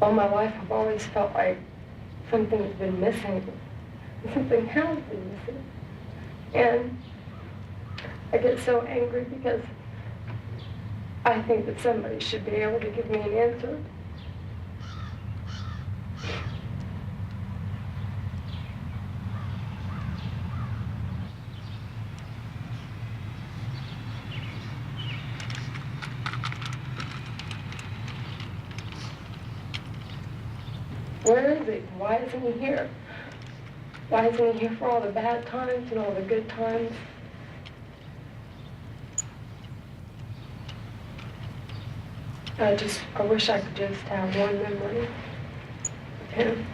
All my life, I've always felt like something's been missing. Something has been missing. And I get so angry because I think that somebody should be able to give me an answer. Where is he? Why isn't he here? Why isn't he here for all the bad times and all the good times? I wish I could just have one memory of him.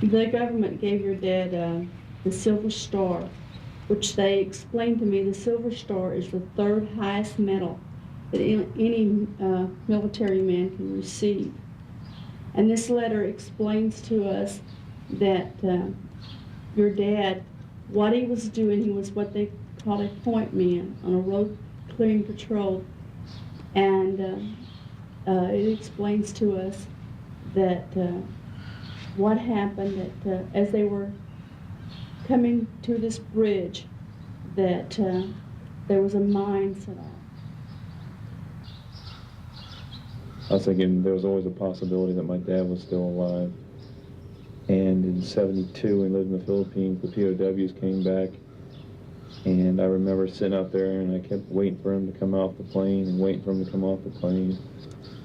The government gave your dad the Silver Star, which they explained to me the Silver Star is the third highest medal that any military man can receive. And this letter explains to us that your dad, what he was doing, he was what they call a point man on a road clearing patrol. And it explains to us that what happened, that as they were coming to this bridge, that there was a mine set off. I was thinking there was always a possibility that my dad was still alive. And in '72, we lived in the Philippines, the POWs came back, and I remember sitting out there and I kept waiting for him to come off the plane and waiting for him to come off the plane.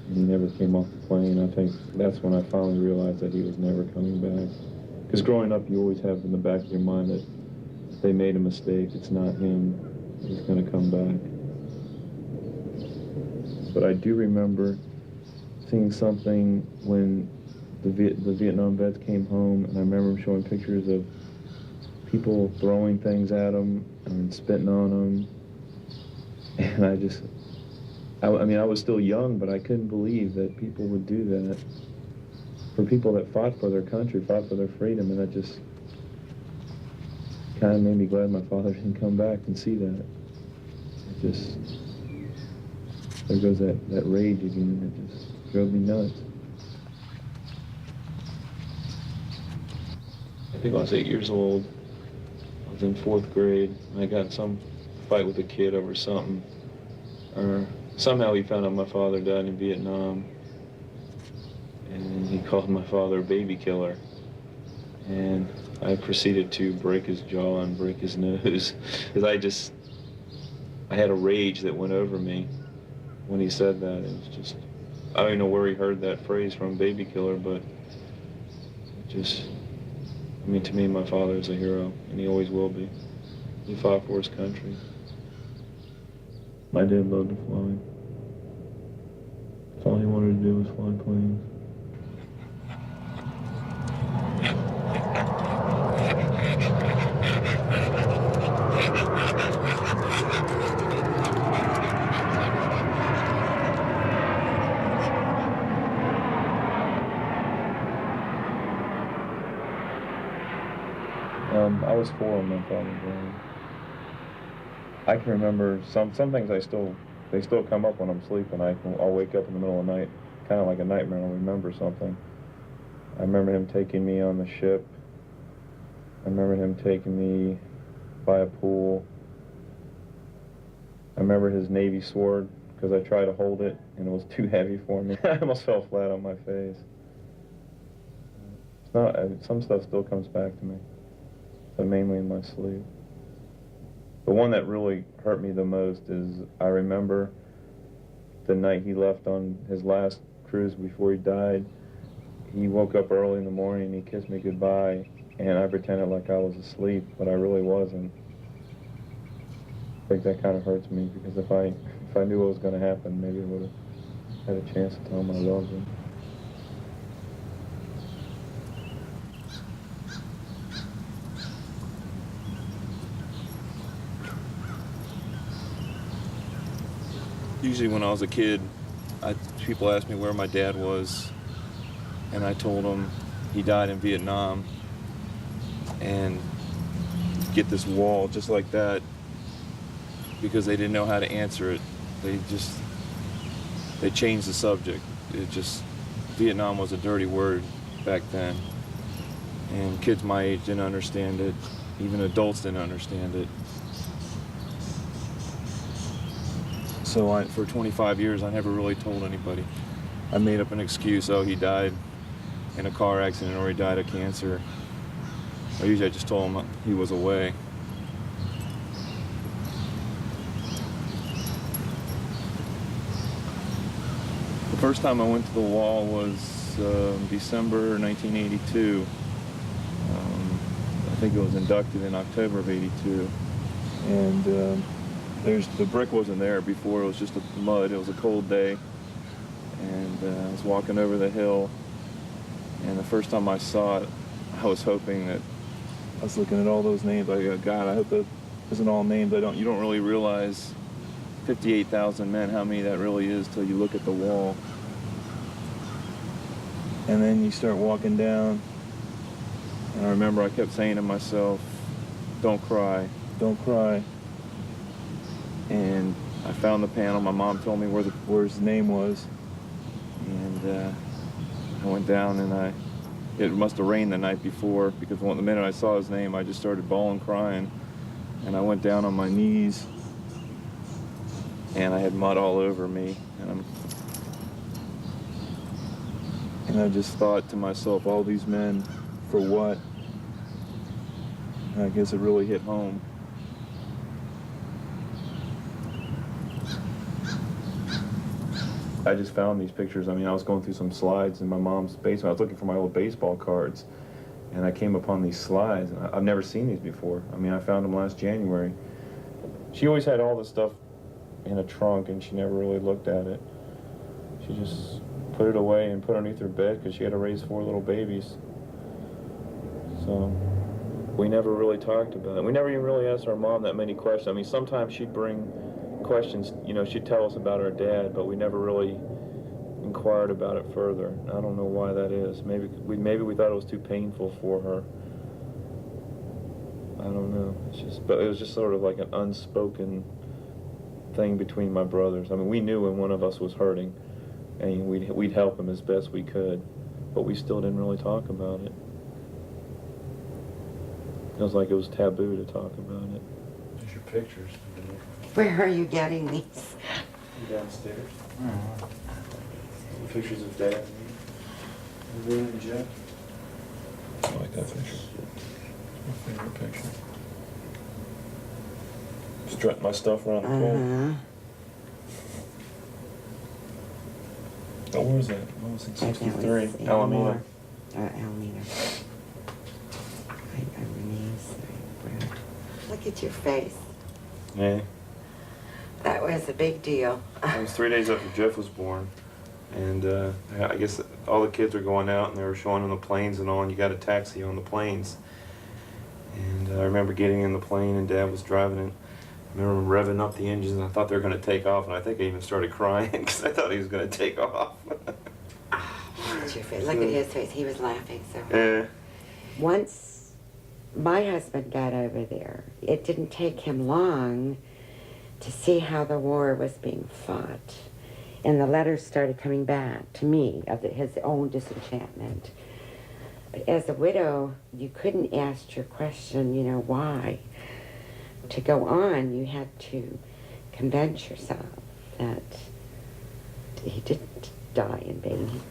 And he never came off the plane. I think that's when I finally realized that he was never coming back. Because growing up, you always have in the back of your mind that if they made a mistake, it's not him, he's going to come back. But I do remember seeing something when the Vietnam vets came home, and I remember him showing pictures of people throwing things at him and spitting on him. And I mean, I was still young, but I couldn't believe that people would do that for people that fought for their country, fought for their freedom, and that just kind of made me glad my father didn't come back and see that. It just, there goes that rage again. It just drove me nuts. I think I was 8 years old. I was in 4th grade, and I got in some fight with a kid over something. Somehow he found out my father died in Vietnam, and he called my father a baby killer. And I proceeded to break his jaw and break his nose, because I had a rage that went over me when he said that. It was just, I don't even know where he heard that phrase from, baby killer, but it just, I mean, to me, my father is a hero, and he always will be. He fought for his country. My dad loved to fly. That's all he wanted to do was fly planes. I was 4 when my father died. I can remember some things they still come up when I'm sleeping. I'll wake up in the middle of the night, kind of like a nightmare, and I'll remember something. I remember him taking me on the ship. I remember him taking me by a pool. I remember his Navy sword, because I tried to hold it, and it was too heavy for me. I almost fell flat on my face. It's not, some stuff still comes back to me, but mainly in my sleep. The one that really hurt me the most is I remember the night he left on his last cruise before he died. He woke up early in the morning, he kissed me goodbye, and I pretended like I was asleep, but I really wasn't. I think that kind of hurts me, because if I knew what was going to happen, maybe I would have had a chance to tell him I loved him. Usually when I was a kid, people asked me where my dad was, and I told them he died in Vietnam. And get this wall just like that because they didn't know how to answer it. They changed the subject. Vietnam was a dirty word back then. And kids my age didn't understand it. Even adults didn't understand it. So for 25 years, I never really told anybody. I made up an excuse. Oh, he died in a car accident or he died of cancer. Or usually I just told him he was away. The first time I went to the wall was December 1982. I think it was inducted in October of '82. And the brick wasn't there before. It was just mud. It was a cold day. And I was walking over the hill. And the first time I saw it, I was hoping that I was looking at all those names. I go, God, I hope that isn't all names. You don't really realize 58,000 men, how many that really is till you look at the wall. And then you start walking down. And I remember I kept saying to myself, don't cry, don't cry. And I found the panel. My mom told me where his name was. And I went down and it must have rained the night before because the minute I saw his name, I just started bawling, crying. And I went down on my knees and I had mud all over me. And I just thought to myself, all these men, for what? And I guess it really hit home. I just found these pictures. I was going through some slides in my mom's basement. I was looking for my old baseball cards, and I came upon these slides. And I've never seen these before. I found them last January. She always had all this stuff in a trunk, and she never really looked at it. She just put it away and put it underneath her bed because she had to raise 4 little babies. So we never really talked about it. We never even really asked our mom that many questions. Sometimes she'd bring questions, she'd tell us about our dad, but we never really inquired about it further. I don't know why that is. Maybe we thought it was too painful for her. I don't know. But it was just sort of like an unspoken thing between my brothers. We knew when one of us was hurting, and we'd help him as best we could, but we still didn't really talk about it. It was like it was taboo to talk about it. There's your pictures. Where are you getting these? Downstairs. Pictures of Dad and me. And Jeff. I like that picture. My favorite picture. Strutting my stuff around the pool. Oh, where was that? What was it? 63. Alameda. Alameda. Look at your face. Yeah. That was a big deal. It was 3 days after Jeff was born. And I guess all the kids were going out and they were showing them the planes and all, and you got a taxi on the planes. And I remember getting in the plane and Dad was driving it. I remember revving up the engines and I thought they were going to take off, and I think I even started crying because I thought he was going to take off. Look at your face. Look at his face. He was laughing so hard. Yeah. Once my husband got over there, it didn't take him long to see how the war was being fought. And the letters started coming back to me of his own disenchantment. But as a widow, you couldn't ask your question, why? To go on, you had to convince yourself that he didn't die in vain.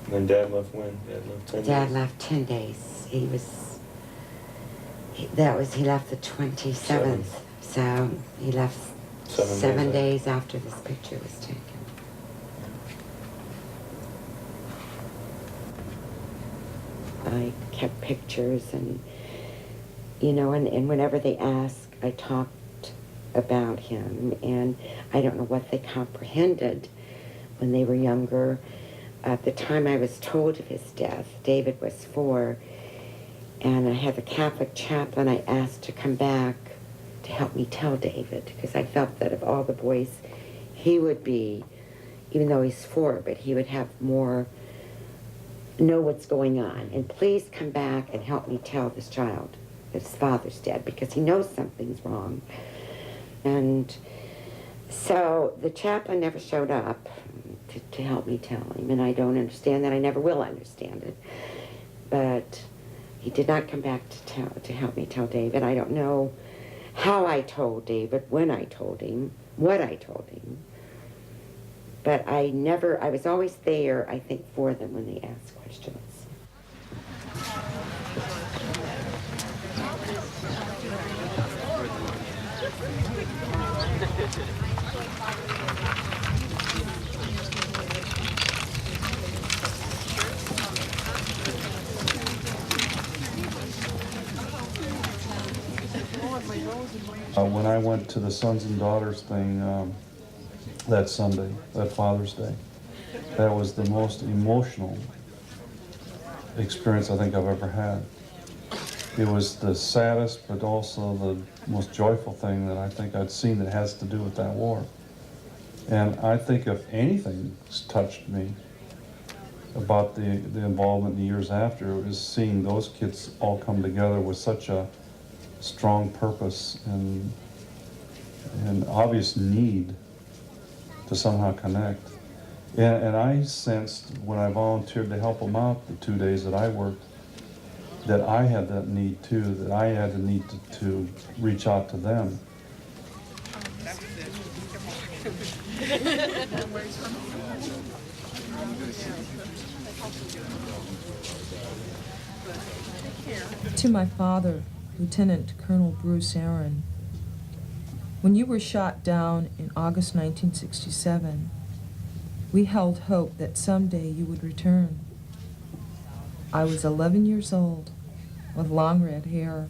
And then Dad left when? Dad left 10 days? Dad left 10 days. He left the 27th. So he left 7 days after this picture was taken. I kept pictures and whenever they asked, I talked about him, and I don't know what they comprehended when they were younger. At the time I was told of his death, David was 4, and I had the Catholic chaplain I asked to come back to help me tell David, because I felt that of all the boys, he would be, even though he's 4, but he would have more, know what's going on. And please come back and help me tell this child that his father's dead, because he knows something's wrong. And so the chaplain never showed up to help me tell him, and I don't understand that. I never will understand it. But he did not come back to help me tell David. I don't know how I told David, when I told him, what I told him. But I was always there, I think, for them when they asked questions. When I went to the sons and daughters thing that Sunday, that Father's Day, that was the most emotional experience I think I've ever had. It was the saddest, but also the most joyful thing that I think I'd seen that has to do with that war. And I think if anything's touched me about the involvement in the years after, it was seeing those kids all come together with such a strong purpose and obvious need to somehow connect. And I sensed when I volunteered to help them out the 2 days that I worked, that I had that need too, that I had the need to reach out to them. To my father, Lieutenant Colonel Bruce Aaron, when you were shot down in August 1967, we held hope that someday you would return. I was 11 years old, with long red hair.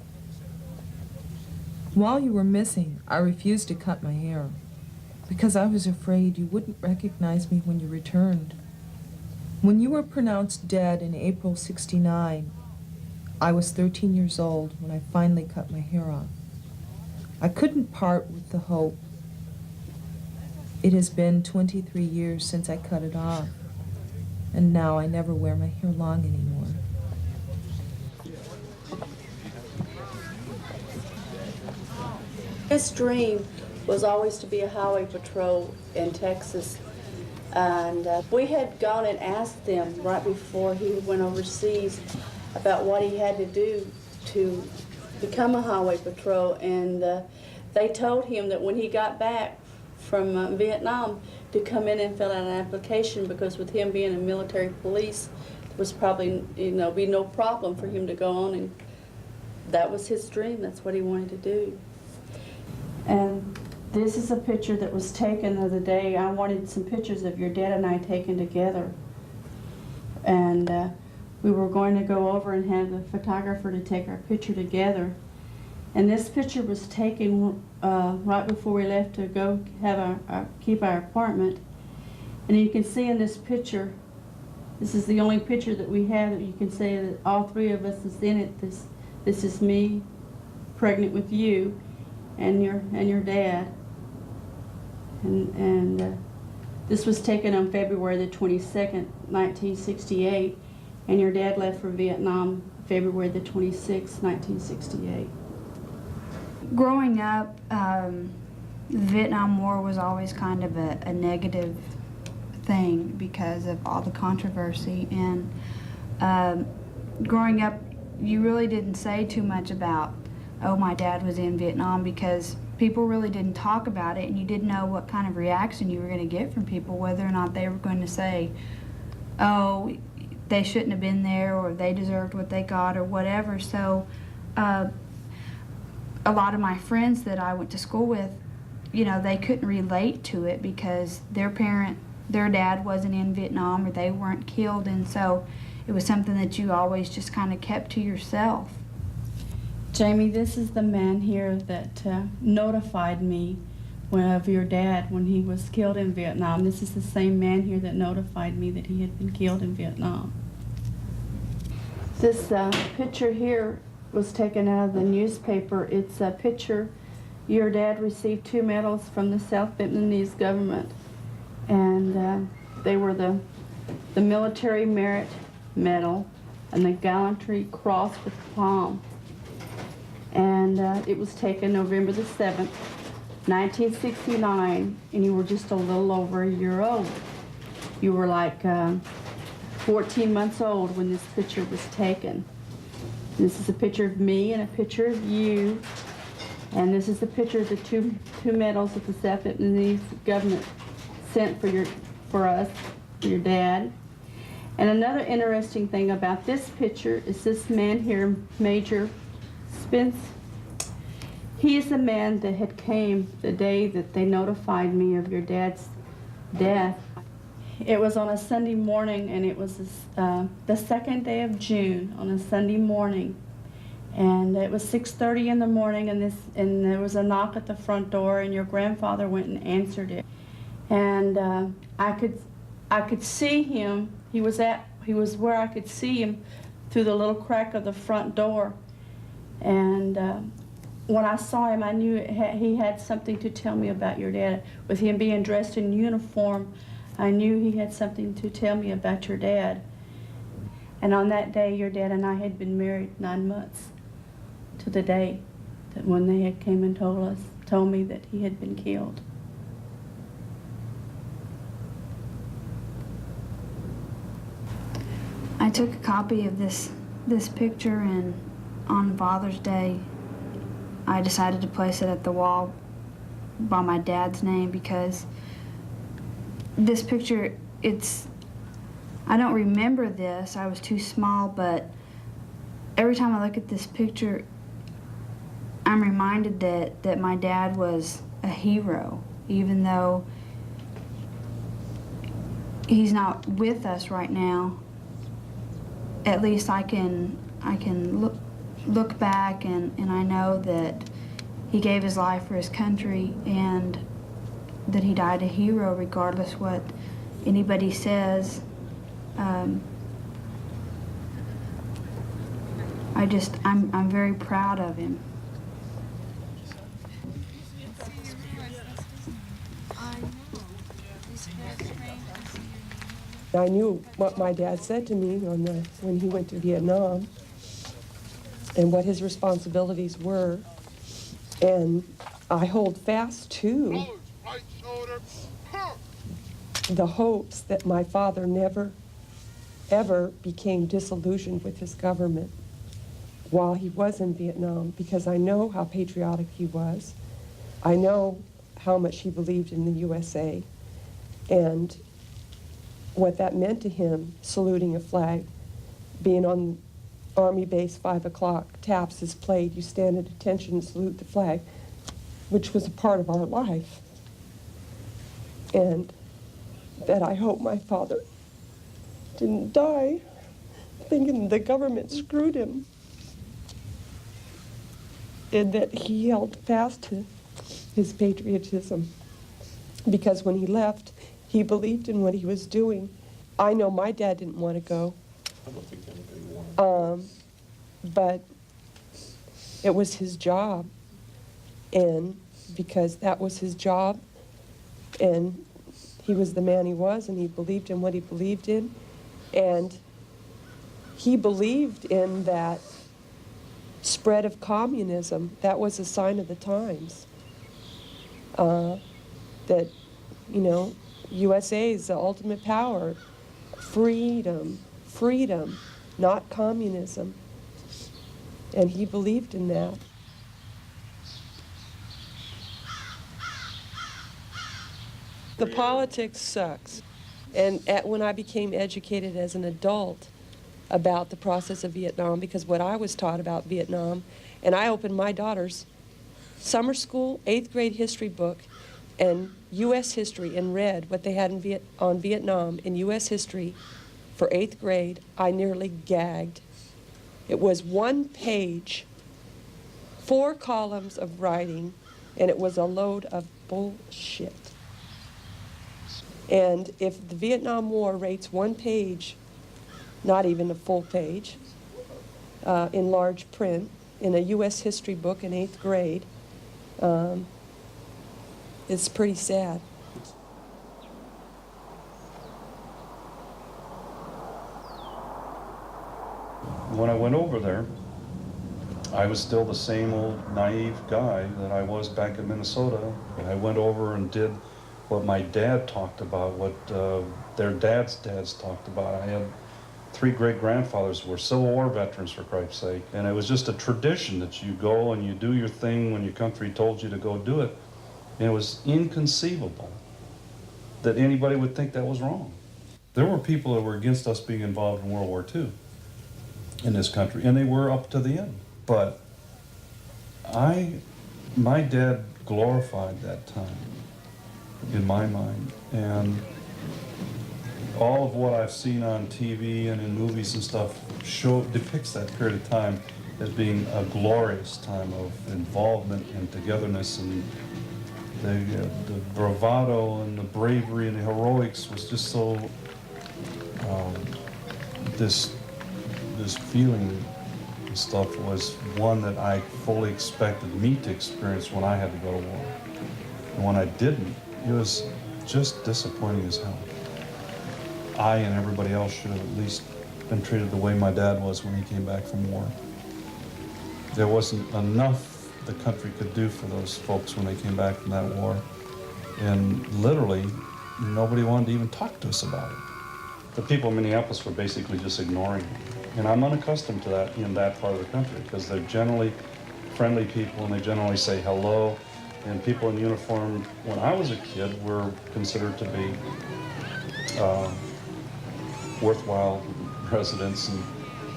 While you were missing, I refused to cut my hair, because I was afraid you wouldn't recognize me when you returned. When you were pronounced dead in April '69, I was 13 years old when I finally cut my hair off. I couldn't part with the hope. It has been 23 years since I cut it off, and now I never wear my hair long anymore. His dream was always to be a highway patrol in Texas. And we had gone and asked them right before he went overseas about what he had to do to become a highway patrol. And they told him that when he got back from Vietnam to come in and fill out an application, because with him being a military police, there was probably, be no problem for him to go on, and that was his dream. That's what he wanted to do. And this is a picture that was taken the other day. I wanted some pictures of your dad and I taken together. And we were going to go over and have the photographer to take our picture together. And this picture was taken right before we left to go have keep our apartment. And you can see in this picture, this is the only picture that we have that you can say that all three of us is in it. This is me, pregnant with you, and your dad. And this was taken on February the 22nd, 1968, and your dad left for Vietnam February the 26th, 1968. Growing up, the Vietnam War was always kind of a negative thing because of all the controversy. And growing up, you really didn't say too much about, oh, my dad was in Vietnam, because people really didn't talk about it, and you didn't know what kind of reaction you were going to get from people, whether or not they were going to say, oh, they shouldn't have been there, or they deserved what they got, or whatever. So a lot of my friends that I went to school with, they couldn't relate to it because their dad wasn't in Vietnam, or they weren't killed, and so it was something that you always just kind of kept to yourself. Jamie, this is the man here that notified me of your dad when he was killed in Vietnam. This is the same man here that notified me that he had been killed in Vietnam. This picture here was taken out of the newspaper. It's a picture. Your dad received 2 medals from the South Vietnamese government, and they were the Military Merit Medal and the Gallantry Cross with Palm. And it was taken November the 7th, 1969, and you were just a little over a year old. You were like 14 months old when this picture was taken. This is a picture of me and a picture of you. And this is the picture of the two medals that the South Vietnamese government sent for us, for your dad. And another interesting thing about this picture is this man here, Major Spence. He is the man that had came the day that they notified me of your dad's death. It was on a Sunday morning, and it was the second day of June on a Sunday morning. And it was 6:30 in the morning, and there was a knock at the front door, and your grandfather went and answered it. And I could see him. He was where I could see him through the little crack of the front door. And when I saw him, I knew he had something to tell me about your dad. With him being dressed in uniform, I knew he had something to tell me about your dad. And on that day, your dad and I had been married 9 months to the day that when they had came and told me that he had been killed. I took a copy of this picture, and on Father's Day, I decided to place it at the wall by my dad's name, because this picture, I don't remember this, I was too small, but every time I look at this picture, I'm reminded that my dad was a hero, even though he's not with us right now. At least I can look back and I know that he gave his life for his country, and that he died a hero regardless what anybody says. I'm very proud of him. I knew what my dad said to me when he went to Vietnam and what his responsibilities were. And I hold fast to the hopes that my father never, ever became disillusioned with his government while he was in Vietnam, because I know how patriotic he was. I know how much he believed in the USA and what that meant to him, saluting a flag, being on Army base, 5 o'clock, taps is played, you stand at attention and salute the flag, which was a part of our life. And that I hope my father didn't die thinking the government screwed him, and that he held fast to his patriotism, because when he left, he believed in what he was doing. I know my dad didn't want to go, but it was his job, and because that was his job, and he was the man he was, and he believed in what he believed in, and he believed in that spread of communism. That was a sign of the times. That, you know, USA is the ultimate power. Freedom, freedom, not communism. And he believed in that. The politics sucks. And when I became educated as an adult about the process of Vietnam, because what I was taught about Vietnam, and I opened my daughter's summer school 8th grade history book and U.S. history and read what they had on Vietnam in U.S. history for 8th grade, I nearly gagged. It was 1 page, 4 columns of writing, and it was a load of bullshit. And if the Vietnam War rates 1 page, not even a full page, in large print, in a U.S. history book in 8th grade, it's pretty sad. When I went over there, I was still the same old naive guy that I was back in Minnesota. I went over and did what my dad talked about, what their dads talked about. I had 3 great-grandfathers who were Civil War veterans, for Christ's sake. And it was just a tradition that you go and you do your thing when your country told you to go do it. And it was inconceivable that anybody would think that was wrong. There were people that were against us being involved in World War II in this country, and they were up to the end. But my dad glorified that time in my mind, and all of what I've seen on TV and in movies and stuff depicts that period of time as being a glorious time of involvement and togetherness, and the bravado and the bravery and the heroics was just so, this feeling and stuff was one that I fully expected me to experience when I had to go to war. And when I didn't, it was just disappointing as hell. I and everybody else should have at least been treated the way my dad was when he came back from war. There wasn't enough the country could do for those folks when they came back from that war. And literally, nobody wanted to even talk to us about it. The people in Minneapolis were basically just ignoring me. And I'm unaccustomed to that in that part of the country, because they're generally friendly people and they generally say hello. And people in uniform, when I was a kid, were considered to be worthwhile residents and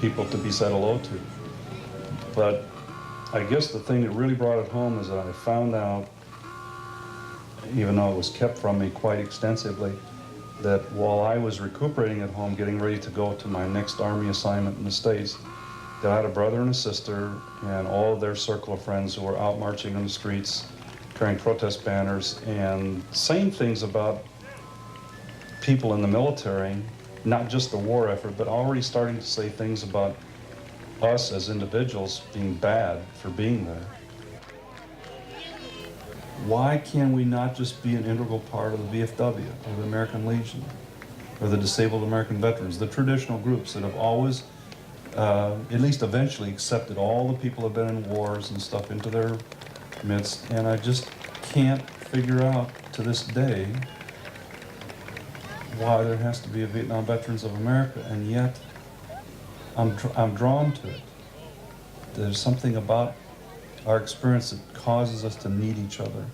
people to be said hello to. But I guess the thing that really brought it home is that I found out, even though it was kept from me quite extensively, that while I was recuperating at home, getting ready to go to my next Army assignment in the States, that I had a brother and a sister and all of their circle of friends who were out marching in the streets, carrying protest banners and saying things about people in the military, not just the war effort, but already starting to say things about us as individuals being bad for being there. Why can we not just be an integral part of the VFW, or the American Legion, or the Disabled American Veterans, the traditional groups that have always, at least eventually, accepted all the people who have been in wars and stuff into their midst? And I just can't figure out to this day why there has to be a Vietnam Veterans of America, and yet I'm drawn to it. There's something about our experience that causes us to need each other.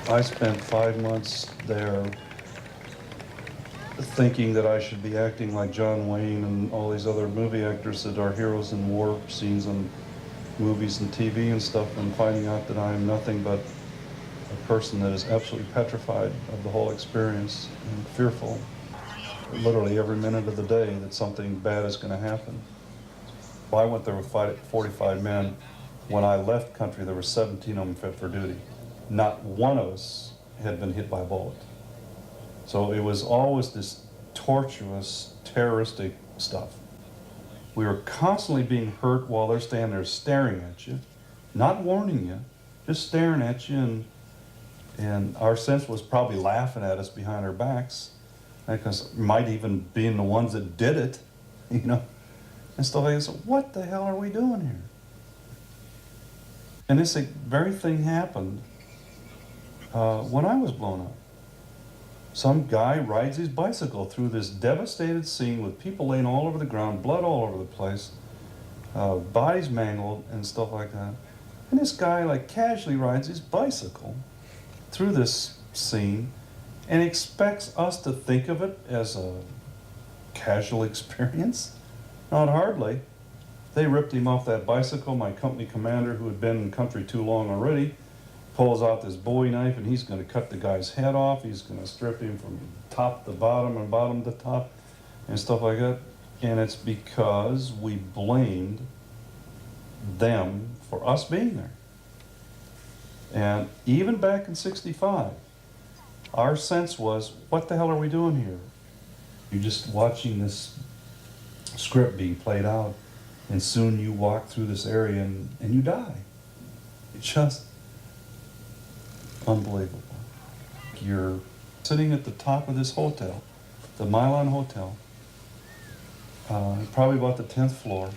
I spent 5 months there thinking that I should be acting like John Wayne and all these other movie actors that are heroes in war scenes and movies and TV and stuff, and finding out that I am nothing but a person that is absolutely petrified of the whole experience and fearful literally every minute of the day that something bad is going to happen. Well, I went there with 45 men. When I left country, there were 17 of them fit for duty. Not one of us had been hit by a bullet. So it was always this tortuous, terroristic stuff. We were constantly being hurt while they're standing there staring at you, not warning you, just staring at you, and our sense was probably laughing at us behind our backs, because might even being the ones that did it, you know, and stuff like that. So what the hell are we doing here? And this very thing happened when I was blown up. Some guy rides his bicycle through this devastated scene with people laying all over the ground, blood all over the place, bodies mangled and stuff like that. And this guy like casually rides his bicycle through this scene and expects us to think of it as a casual experience? Not hardly. They ripped him off that bicycle. My company commander, who had been in the country too long already, pulls out this Bowie knife and he's going to cut the guy's head off. He's going to strip him from top to bottom and bottom to top and stuff like that. And it's because we blamed them for us being there. And even back in '65, our sense was, what the hell are we doing here? You're just watching this script being played out, and soon you walk through this area and you die. It's just unbelievable. You're sitting at the top of this hotel the Milan Hotel, probably about the 10th floor.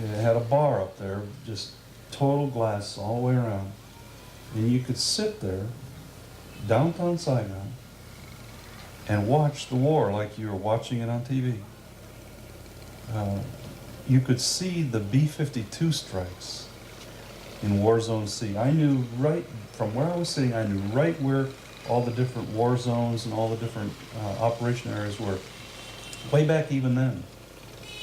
It had a bar up there, just total glass all the way around. And you could sit there, downtown Saigon, and watch the war like you were watching it on TV. You could see the B-52 strikes in War Zone C. I knew right, from where I was sitting, I knew right where all the different war zones and all the different operation areas were, way back even then.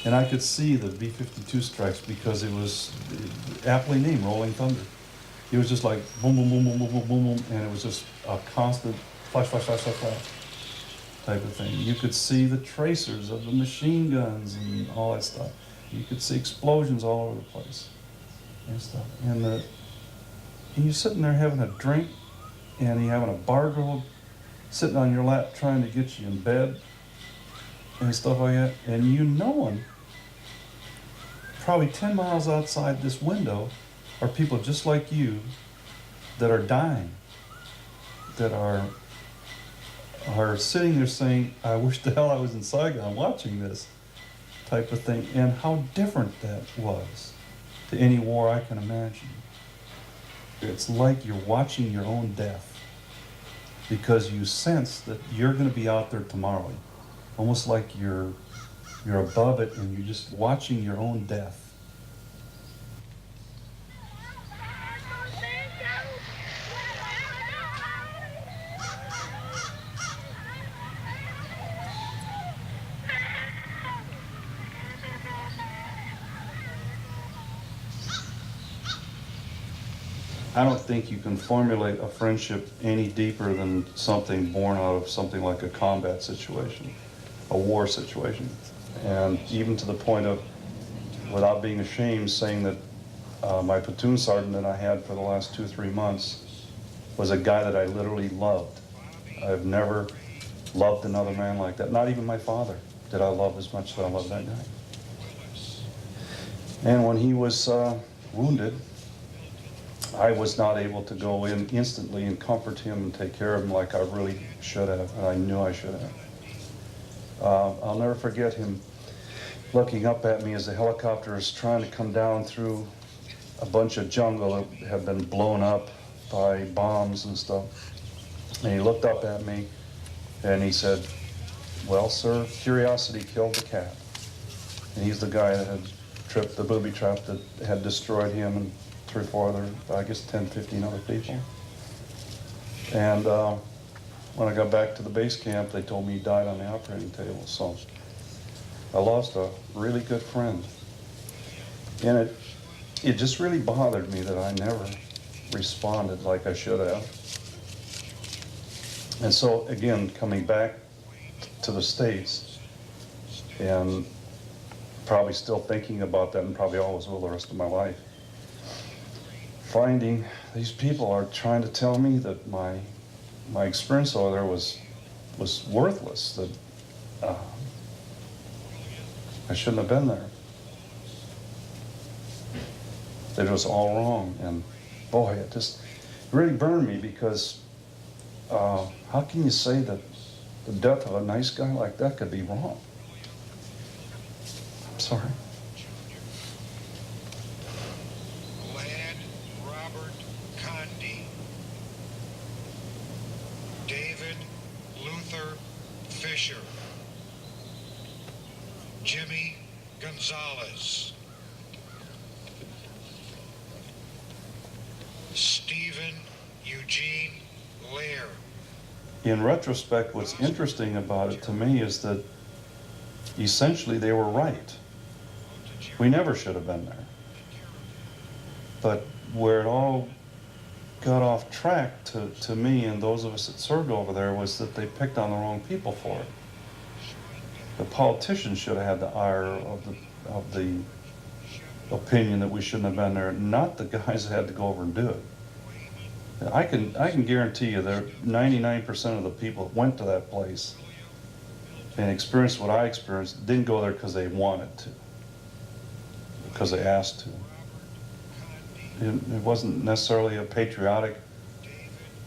And I could see the B-52 strikes because it was aptly named Rolling Thunder. It was just like boom, boom, boom, boom, boom, boom, boom, boom, and it was just a constant flash, flash, flash, flash, flash type of thing. You could see the tracers of the machine guns and all that stuff. You could see explosions all over the place and stuff. And you're sitting there having a drink, and you're having a bar girl sitting on your lap trying to get you in bed and stuff like that. And you knowing probably 10 miles outside this window are people just like you that are dying, that are sitting there saying, I wish the hell I was in Saigon watching this type of thing, and how different that was to any war I can imagine. It's like you're watching your own death because you sense that you're going to be out there tomorrow, almost like you're above it and you're just watching your own death. I don't think you can formulate a friendship any deeper than something born out of something like a combat situation, a war situation. And even to the point of, without being ashamed, saying that my platoon sergeant that I had for the last 2 or 3 months was a guy that I literally loved. I've never loved another man like that. Not even my father did I love as much as I loved that guy. And when he was wounded, I was not able to go in instantly and comfort him and take care of him like I really should have, and I knew I should have. I'll never forget him looking up at me as the helicopter was trying to come down through a bunch of jungle that had been blown up by bombs and stuff. And he looked up at me and he said, well, sir, curiosity killed the cat. And he's the guy that had tripped the booby trap that had destroyed him and 3 or 4 other, I guess 10, 15 other people. And when I got back to the base camp, they told me he died on the operating table. So I lost a really good friend. And it just really bothered me that I never responded like I should have. And so again, coming back to the States and probably still thinking about that, and probably always will the rest of my life, finding these people are trying to tell me that my experience over there was worthless, that I shouldn't have been there, that it was all wrong. And boy, it just really burned me, because how can you say that the death of a nice guy like that could be wrong? I'm sorry. David Luther Fisher, Jimmy Gonzalez, Stephen Eugene Lair. In retrospect, what's interesting about it to me is that essentially they were right. We never should have been there. But where it all got off track to me and those of us that served over there was that they picked on the wrong people for it. The politicians should have had the ire of the opinion that we shouldn't have been there, not the guys that had to go over and do it. I can guarantee you that 99% of the people that went to that place and experienced what I experienced didn't go there because they wanted to, because they asked to. It wasn't necessarily a patriotic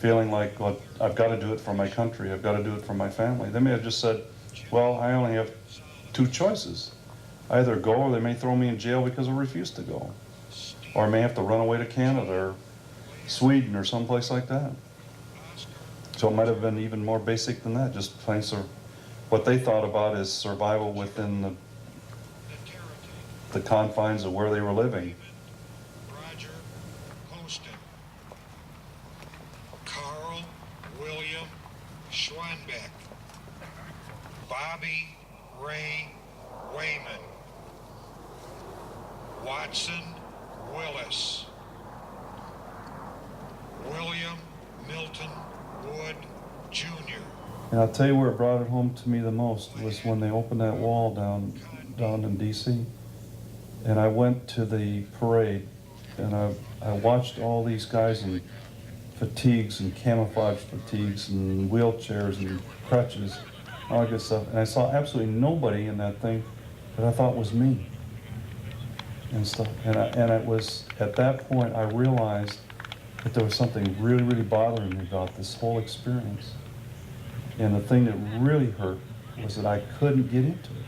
feeling like, well, I've got to do it for my country, I've got to do it for my family. They may have just said, well, I only have two choices. I either go or they may throw me in jail because I refuse to go. Or I may have to run away to Canada or Sweden or someplace like that. So it might have been even more basic than that, just plain what they thought about is survival within the confines of where they were living. Roger Poston. Carl William Schwanbeck. Bobby Ray Wayman. Watson Willis. William Milton Wood Jr. And I'll tell you where it brought it home to me the most was when they opened that wall down in D.C. And I went to the parade, and I watched all these guys in fatigues and camouflage fatigues and wheelchairs and crutches, all that good stuff. And I saw absolutely nobody in that thing that I thought was me and stuff. And it was at that point I realized that there was something really, really bothering me about this whole experience. And the thing that really hurt was that I couldn't get into it.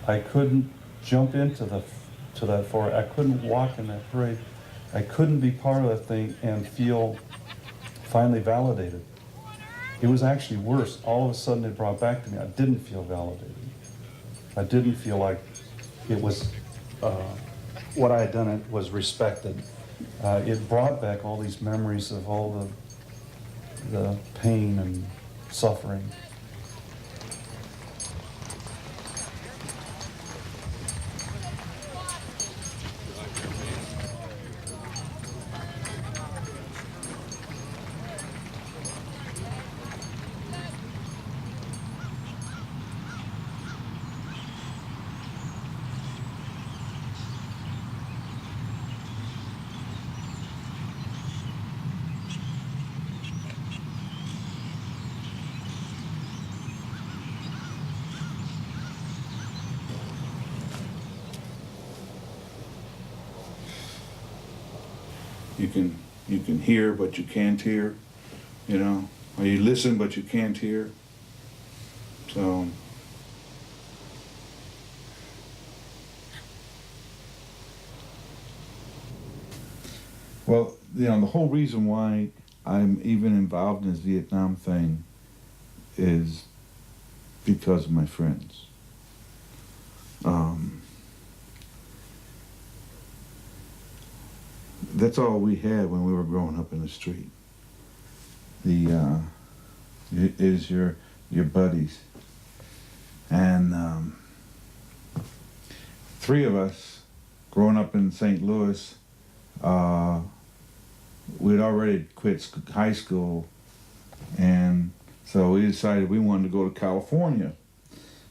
I couldn't jump into that forest. I couldn't walk in that parade. I couldn't be part of that thing and feel finally validated. It was actually worse. All of a sudden it brought back to me, I didn't feel validated. I didn't feel like it was, what I had done it was respected. It brought back all these memories of all the pain and suffering. You can hear, but you can't hear, you know, or you listen, but you can't hear. So, well, you know, the whole reason why I'm even involved in this Vietnam thing is because of my friends. That's all we had when we were growing up in the street. Is your buddies, and three of us growing up in St. Louis. We'd already quit high school, and so we decided we wanted to go to California.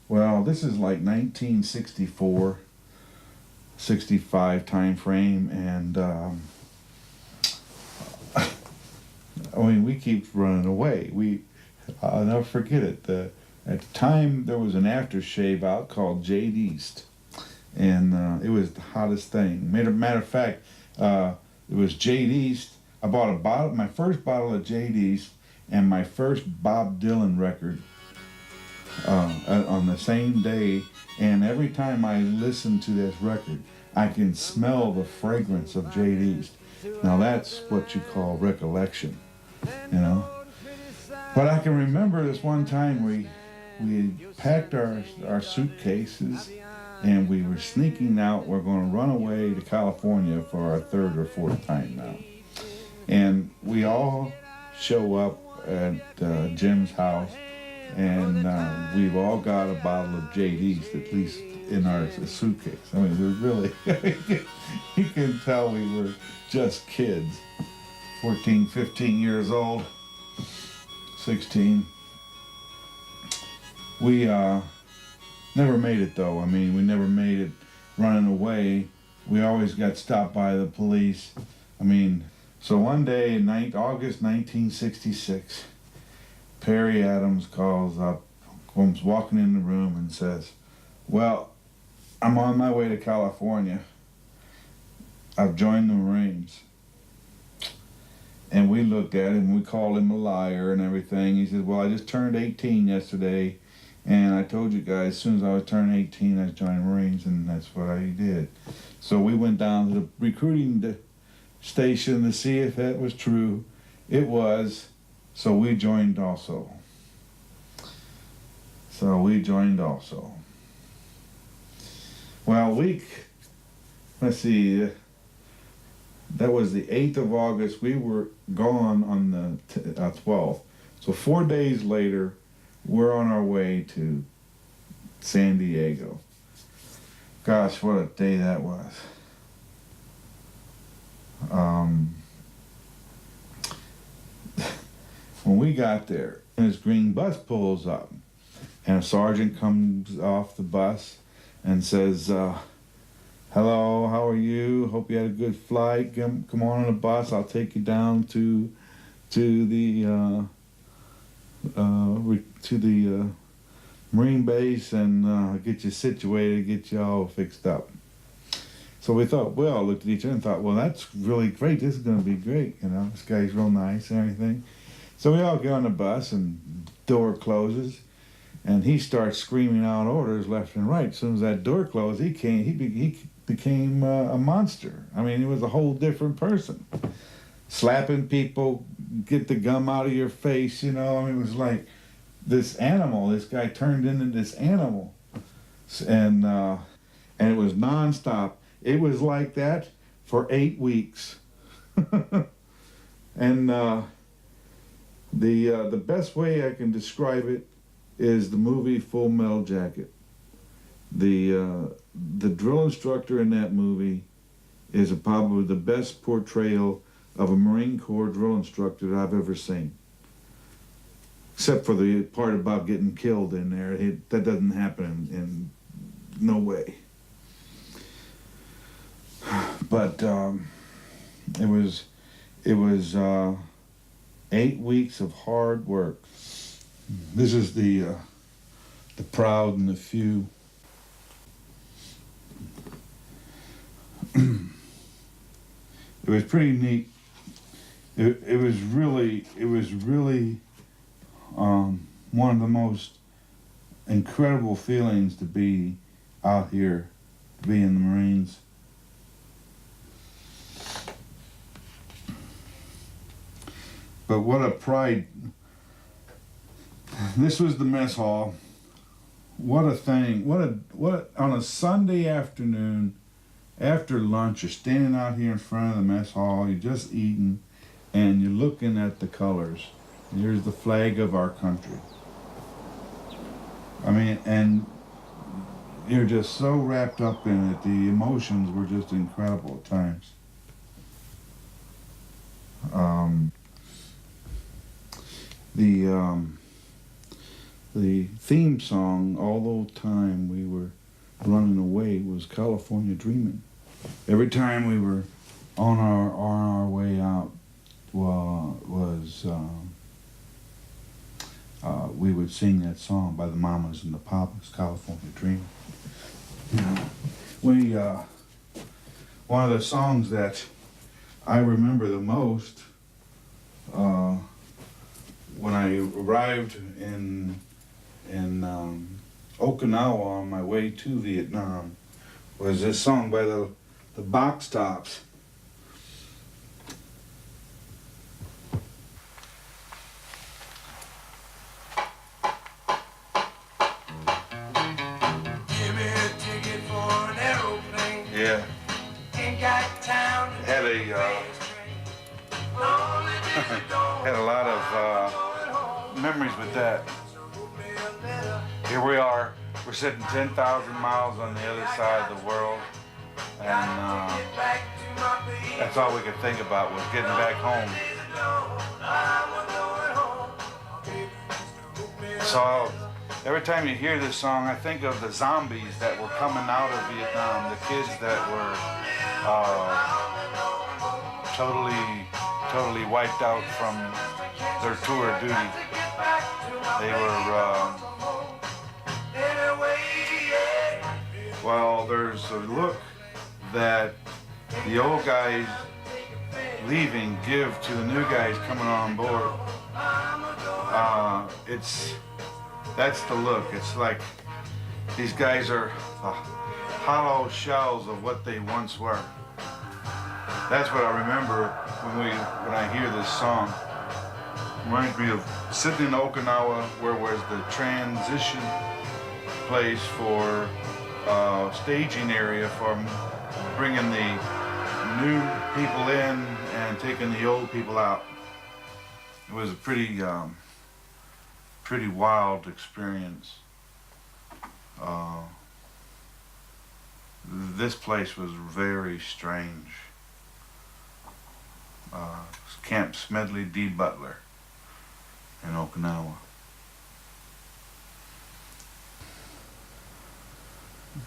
Well, this is like 1964, 65 time frame, and I mean, we keep running away. I'll never forget it. At the time, there was an aftershave out called Jade East, and it was the hottest thing. Matter of fact, it was Jade East. I bought my first bottle of Jade East and my first Bob Dylan record on the same day, and every time I listen to this record, I can smell the fragrance of Jade East. Now that's what you call recollection, you know. But I can remember this one time we packed our suitcases and we were sneaking out. We're going to run away to California for our third or fourth time now. And we all show up at Jim's house, and we've all got a bottle of Jade East, at least in our suitcase. I mean, we're really, you can tell we were just kids, 14, 15 years old, 16. We never made it though. I mean, we never made it running away. We always got stopped by the police. I mean, so one day in August 1966, Perry Adams calls up, comes walking in the room and says, "Well, I'm on my way to California. I've joined the Marines." And we looked at him, we called him a liar and everything. He said, "Well, I just turned 18 yesterday, And I told you guys, as soon as I was turning 18, I was joining Marines, and that's what I did. So we went down to the recruiting station to see if that was true. It was, so we joined also. Well, let's see, that was the 8th of August. We were gone on the 12th. So 4 days later, we're on our way to San Diego. Gosh, what a day that was. When we got there, this green bus pulls up, and a sergeant comes off the bus and says, hello, how are you? Hope you had a good flight. Come on the bus. I'll take you down to the Marine base and get you situated, get you all fixed up. So we thought, well, looked at each other and thought, well, that's really great. This is going to be great. You know, this guy's real nice and everything. So we all get on the bus and door closes, and he starts screaming out orders left and right. As soon as that door closed, he became a monster. I mean, he was a whole different person. Slapping people, get the gum out of your face, you know. I mean, it was like this animal. This guy turned into this animal, and it was nonstop. It was like that for 8 weeks, and the best way I can describe it is the movie Full Metal Jacket. The drill instructor in that movie is probably the best portrayal of a Marine Corps drill instructor that I've ever seen. Except for the part about getting killed in there. That doesn't happen in no way. But it was 8 weeks of hard work. This is the proud and the few. It was pretty neat. It was really one of the most incredible feelings to be out here, to be in the Marines. But what a pride. This was the mess hall. What a thing. What on a Sunday afternoon after lunch, you're standing out here in front of the mess hall, you're just eating, and you're looking at the colors. Here's the flag of our country. I mean, and you're just so wrapped up in it. The emotions were just incredible at times. The theme song, all the time we were running away, was California Dreaming. Every time we were on our way out, we would sing that song by the Mamas and the Papas, California Dreaming. You know, one of the songs that I remember the most when I arrived in Okinawa on my way to Vietnam was this song by the Box Tops. Yeah. Had a lot of memories with that. Here we are. We're sitting 10,000 miles on the other side of the world, and that's all we could think about was getting back home. So every time you hear this song, I think of the zombies that were coming out of Vietnam, the kids that were totally wiped out from their tour of duty. They were, well, there's a look that the old guys leaving give to the new guys coming on board. That's the look. It's like these guys are hollow shells of what they once were. That's what I remember when I hear this song. Reminds me of sitting in Okinawa, where was the transition place for staging area for bringing the new people in and taking the old people out. It was a pretty wild experience. This place was very strange. Camp Smedley D. Butler in Okinawa.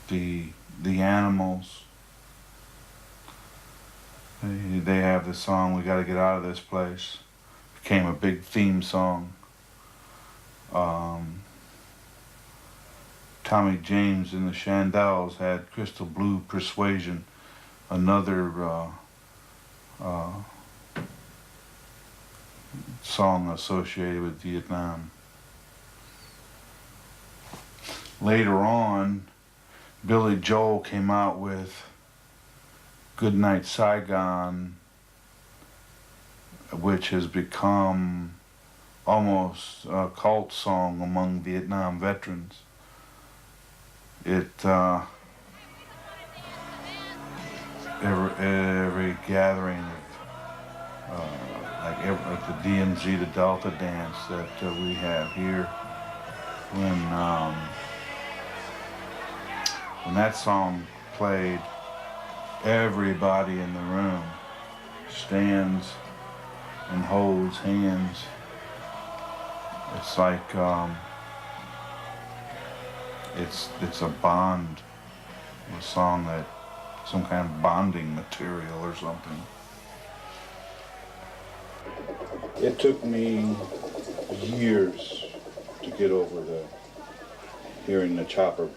The animals, they have the song, "We Gotta Get Out of This Place." Became a big theme song. Tommy James and the Shandels had Crystal Blue Persuasion, another song associated with Vietnam. Later on, Billy Joel came out with Goodnight Saigon, which has become almost a cult song among Vietnam veterans. Every gathering, like the DMZ, the Delta dance that we have here, when that song played, everybody in the room stands and holds hands. It's like it's a bond, a song that some kind of bonding material or something. It took me years to get over hearing the chopper.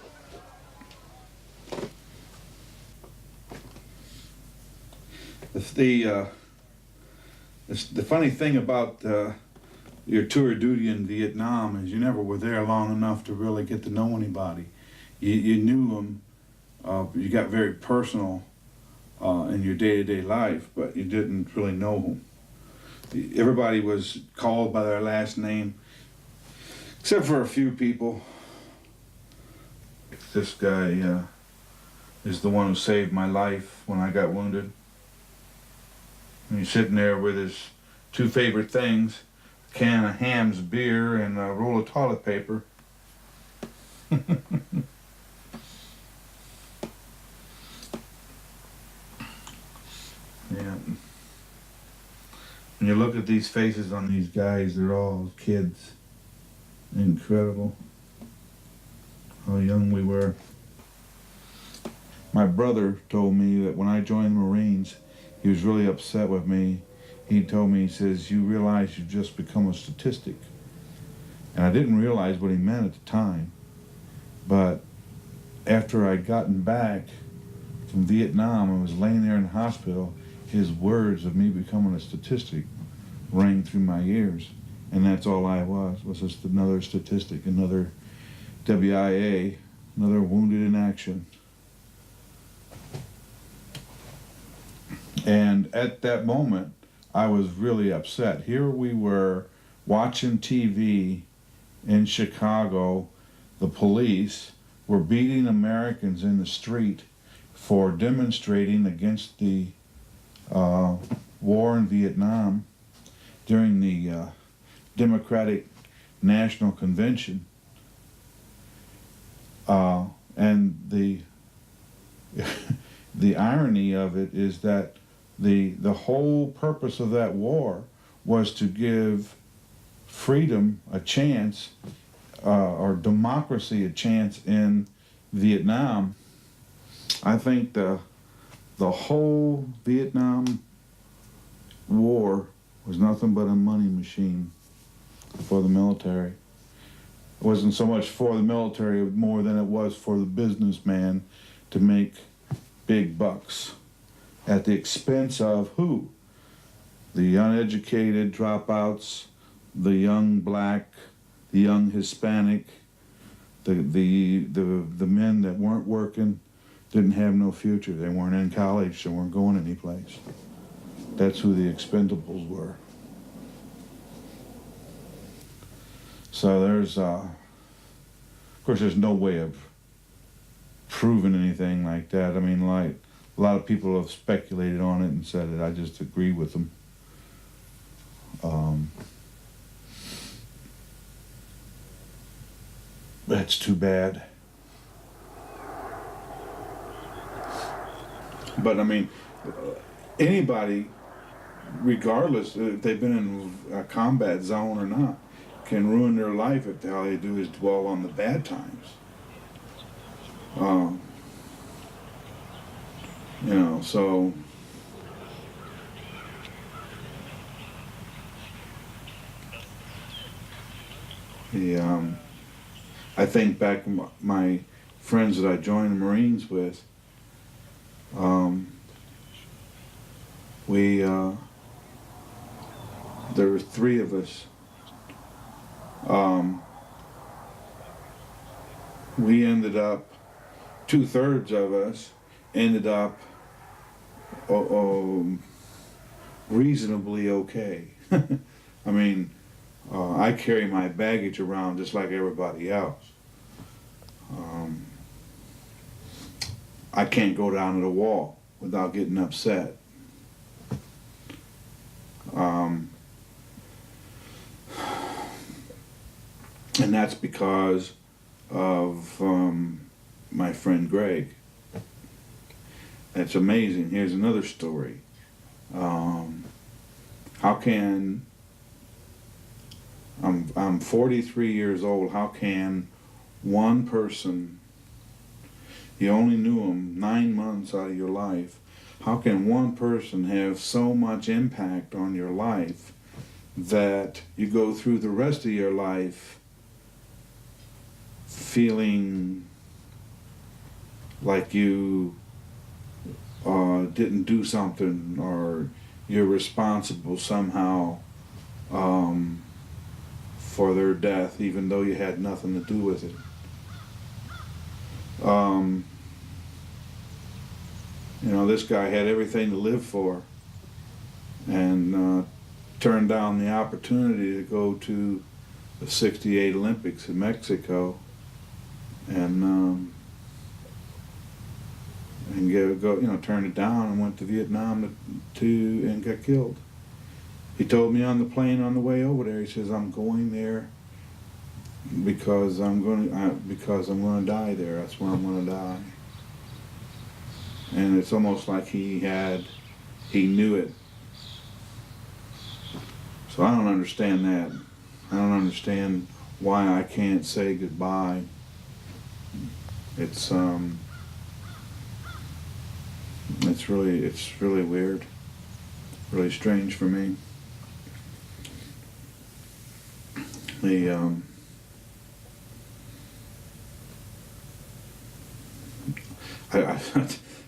The funny thing about your tour of duty in Vietnam is you never were there long enough to really get to know anybody. You knew them, you got very personal in your day-to-day life, but you didn't really know them. Everybody was called by their last name, except for a few people. This guy is the one who saved my life when I got wounded. And he's sitting there with his two favorite things, a can of Ham's beer and a roll of toilet paper. Yeah. When you look at these faces on these guys, they're all kids. Incredible how young we were. My brother told me that when I joined the Marines, he was really upset with me. He told me, he says, "You realize you've just become a statistic." And I didn't realize what he meant at the time. But after I'd gotten back from Vietnam and was laying there in the hospital, his words of me becoming a statistic rang through my ears. And that's all I was just another statistic, another WIA, another wounded in action. And at that moment, I was really upset. Here we were watching TV in Chicago. The police were beating Americans in the street for demonstrating against the war in Vietnam during the Democratic National Convention. And the irony of it is that the whole purpose of that war was to give freedom a chance, or democracy a chance in Vietnam. I think the whole Vietnam War was nothing but a money machine for the military. It wasn't so much for the military more than it was for the businessman to make big bucks at the expense of who? The uneducated dropouts, the young black, the young Hispanic, The men that weren't working didn't have no future. They weren't in college. They weren't going anyplace. That's who the expendables were. So there's, of course, there's no way of proving anything like that. I mean, like, a lot of people have speculated on it and said that I just agree with them. That's too bad. But I mean, anybody, regardless if they've been in a combat zone or not, can ruin their life if all they do is dwell on the bad times. You know, so I think back my friends that I joined the Marines with, there were 3 of us. We ended up, 2/3 of us ended up reasonably okay. I mean, I carry my baggage around just like everybody else. I can't go down to the wall without getting upset. And that's because of my friend Greg. That's amazing. Here's another story. How can, I'm 43 years old, how can one person, you only knew him 9 months out of your life, how can one person have so much impact on your life that you go through the rest of your life feeling like you didn't do something, or you're responsible somehow for their death, even though you had nothing to do with it. You know, this guy had everything to live for, and turned down the opportunity to go to the '68 Olympics in Mexico, and turned it down and went to Vietnam and got killed. He told me on the plane on the way over there, he says, I'm going there because I'm going to die there. That's where I'm going to die. And it's almost like he knew it. So I don't understand that. I don't understand why I can't say goodbye. It's really weird, really strange for me.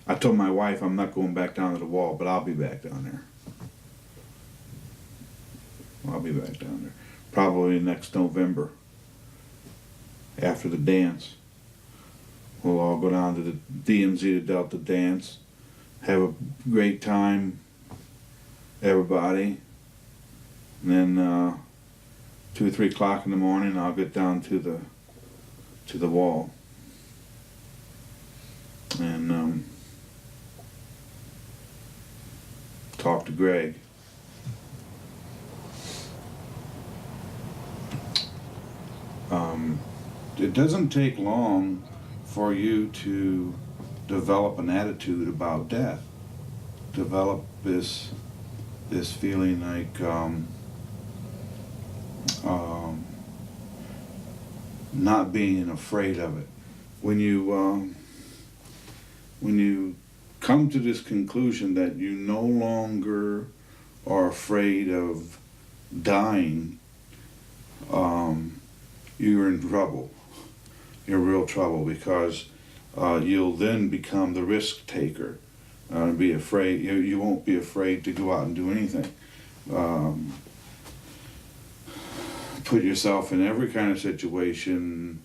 I told my wife I'm not going back down to the wall, but I'll be back down there. I'll be back down there. Probably next November, after the dance. We'll all go down to the DMZ to Delta dance, have a great time, everybody. And then 2 or 3 o'clock in the morning, I'll get down to the wall. And talk to Greg. It doesn't take long for you to develop an attitude about death. Develop this feeling like not being afraid of it. When you come to this conclusion that you no longer are afraid of dying, you're in trouble. You're in real trouble, because you'll then become the risk taker. Be afraid. You won't be afraid to go out and do anything. Put yourself in every kind of situation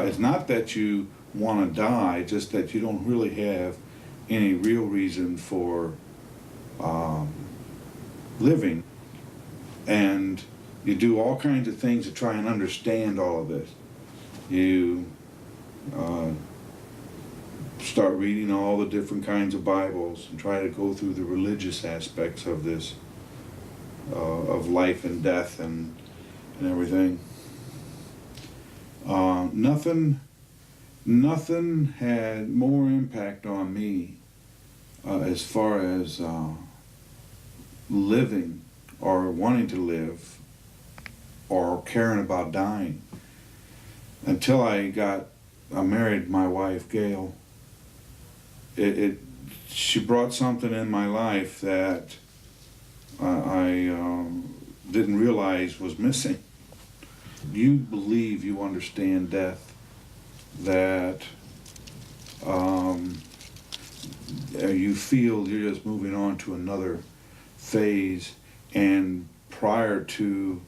It's not that you want to die, just that you don't really have any real reason for living. And you do all kinds of things to try and understand all of this. You start reading all the different kinds of Bibles and try to go through the religious aspects of this, of life and death and everything. Nothing had more impact on me as far as living or wanting to live or caring about dying until I married my wife, Gail. She brought something in my life that I didn't realize was missing. You believe you understand death, that you feel you're just moving on to another phase, and prior to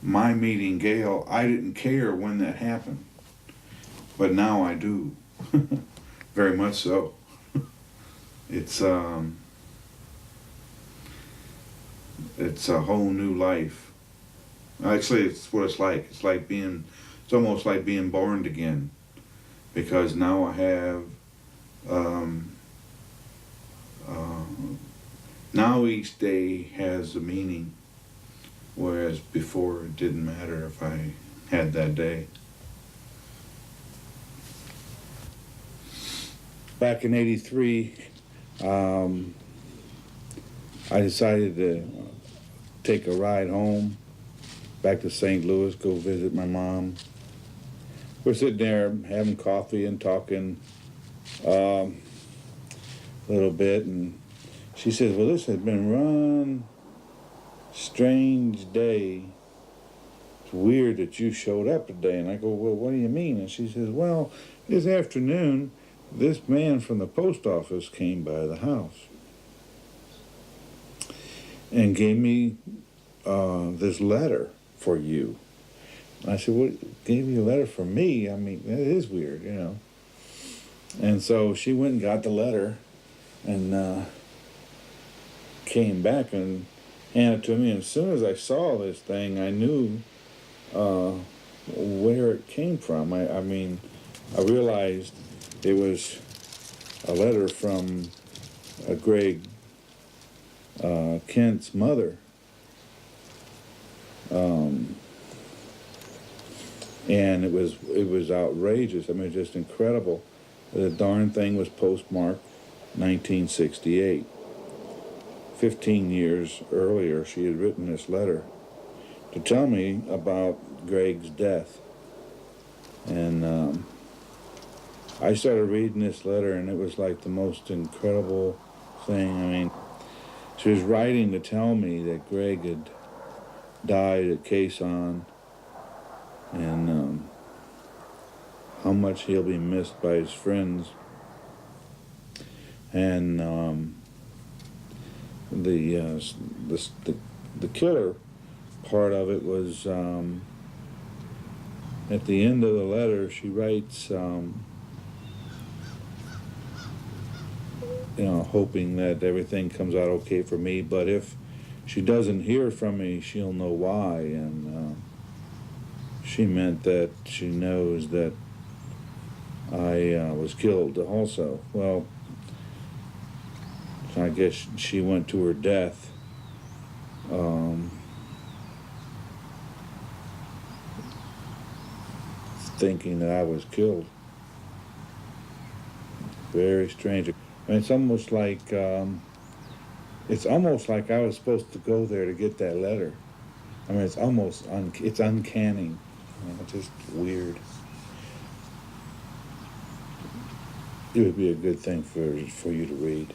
my meeting Gail, I didn't care when that happened, but now I do. Very much so. It's a whole new life. Actually, it's what it's like. It's almost like being born again, because now I have, now each day has a meaning, whereas before it didn't matter if I had that day. Back in '83, I decided to take a ride home back to St. Louis, go visit my mom. We're sitting there having coffee and talking a little bit, and she says, well, this has been one strange day. It's weird that you showed up today. And I go, well, what do you mean? And she says, well, this afternoon, this man from the post office came by the house and gave me this letter for you. I said, what, gave you a letter for me? I mean, that is weird, you know. And so she went and got the letter and came back and handed it to me. And as soon as I saw this thing, I knew where it came from. I mean, I realized it was a letter from Greg Kent's mother. And it was outrageous. I mean, just incredible. The darn thing was postmarked 1968. 15 years earlier, she had written this letter to tell me about Greg's death. And I started reading this letter, and it was like the most incredible thing. I mean, she was writing to tell me that Greg had died at Quezon, and how much he'll be missed by his friends. And the killer part of it was at the end of the letter, she writes, you know, hoping that everything comes out okay for me, but if she doesn't hear from me, she'll know why. And she meant that she knows that I was killed also. Well, I guess she went to her death thinking that I was killed. Very strange. I mean, it's almost like I was supposed to go there to get that letter. I mean, it's almost it's uncanny. You know, it's just weird. It would be a good thing for you to read.